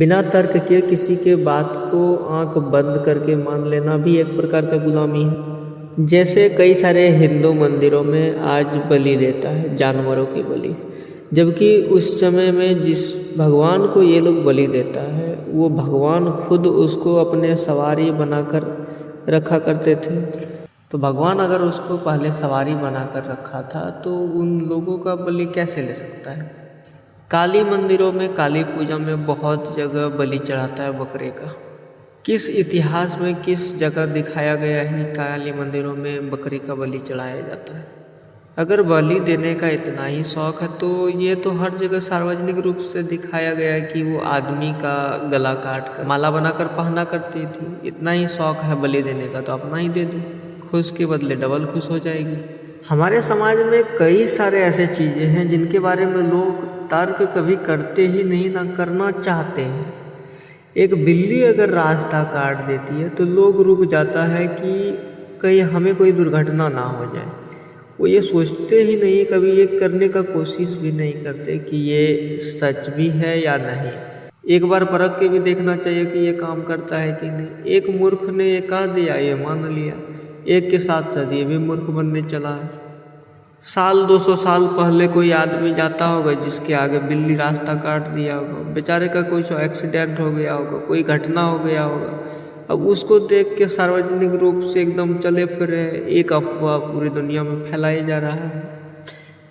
बिना तर्क के किसी के बात को आंख बंद करके मान लेना भी एक प्रकार का गुलामी है। जैसे कई सारे हिंदू मंदिरों में आज बलि देता है, जानवरों की बलि, जबकि उस समय में जिस भगवान को ये लोग बलि देता है वो भगवान खुद उसको अपने सवारी बनाकर रखा करते थे। तो भगवान अगर उसको पहले सवारी बनाकर रखा था तो उन लोगों का बलि कैसे ले सकता है। काली मंदिरों में, काली पूजा में बहुत जगह बलि चढ़ाता है बकरे का। किस इतिहास में किस जगह दिखाया गया है काली मंदिरों में बकरी का बलि चढ़ाया जाता है। अगर बलि देने का इतना ही शौक है तो ये तो हर जगह सार्वजनिक रूप से दिखाया गया है कि वो आदमी का गला काट कर माला बनाकर पहना करती थी। इतना ही शौक है बलि देने का तो अपना ही दे दो, खुश के बदले डबल खुश हो जाएगी। हमारे समाज में कई सारे ऐसे चीज़ें हैं जिनके बारे में लोग तर्क कभी करते ही नहीं, ना करना चाहते हैं। एक बिल्ली अगर रास्ता काट देती है तो लोग रुक जाता है कि कहीं हमें कोई दुर्घटना ना हो जाए। वो ये सोचते ही नहीं, कभी ये करने का कोशिश भी नहीं करते कि ये सच भी है या नहीं। एक बार परख के भी देखना चाहिए कि ये काम करता है कि नहीं। एक मूर्ख ने ये कह दिया, ये मान लिया, एक के साथ साथ ये भी मूर्ख बनने चला है। 100-200 साल पहले कोई आदमी जाता होगा जिसके आगे बिल्ली रास्ता काट दिया होगा, बेचारे का कुछ एक्सीडेंट हो गया होगा, कोई घटना हो गया होगा। अब उसको देख के सार्वजनिक रूप से एकदम चले फिरे एक अफवाह पूरी दुनिया में फैलाई जा रहा है।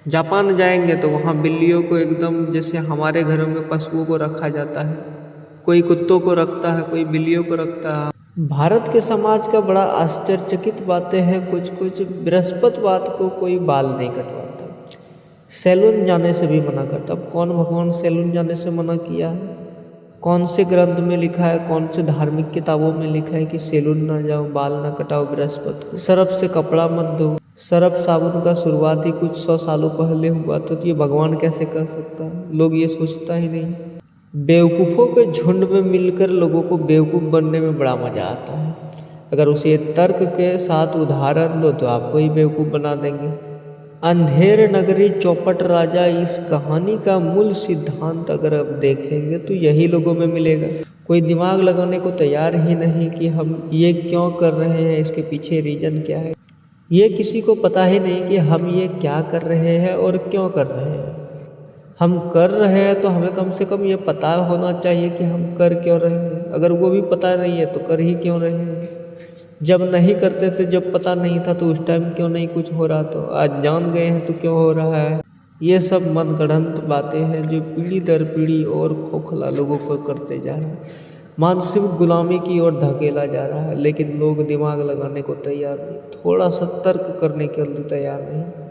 जापान जाएंगे तो वहाँ बिल्लियों को एकदम जैसे हमारे घरों में पशुओं को रखा जाता है, कोई कुत्तों को रखता है, कोई बिल्लियों को रखता है। भारत के समाज का बड़ा आश्चर्यचकित बातें हैं कुछ। बृहस्पतिवार को कोई बाल नहीं कटवाता, सैलून जाने से भी मना करता। अब कौन भगवान सैलून जाने से मना किया है? कौन से ग्रंथ में लिखा है, कौन से धार्मिक किताबों में लिखा है कि सैलून ना जाओ, बाल ना कटाओ बृहस्पति को? सरफ से कपड़ा मत धो। सरफ साबुन का शुरुआत ही कुछ 100 सालों पहले हुआ, तो ये भगवान कैसे कर सकता है? लोग ये सोचता ही नहीं। बेवकूफ़ों के झुंड में मिलकर लोगों को बेवकूफ़ बनने में बड़ा मज़ा आता है। अगर उसे तर्क के साथ उदाहरण दो तो आपको ही बेवकूफ़ बना देंगे। अंधेर नगरी चौपट राजा, इस कहानी का मूल सिद्धांत अगर आप देखेंगे तो यही लोगों में मिलेगा। कोई दिमाग लगाने को तैयार ही नहीं कि हम ये क्यों कर रहे हैं, इसके पीछे रीज़न क्या है। ये किसी को पता ही नहीं कि हम ये क्या कर रहे हैं और क्यों कर रहे हैं। हम कर रहे हैं तो हमें कम से कम ये पता होना चाहिए कि हम कर क्यों रहे हैं। अगर वो भी पता नहीं है तो कर ही क्यों रहे हैं। जब नहीं करते थे, जब पता नहीं था तो उस टाइम क्यों नहीं कुछ हो रहा, तो आज जान गए हैं तो क्यों हो रहा है। ये सब मनगढ़ंत बातें हैं जो पीढ़ी दर पीढ़ी और खोखला लोगों को करते जा रहा है, मानसिक गुलामी की ओर धकेला जा रहा है। लेकिन लोग दिमाग लगाने को तैयार नहीं, थोड़ा सा तर्क करने के लिए तैयार नहीं।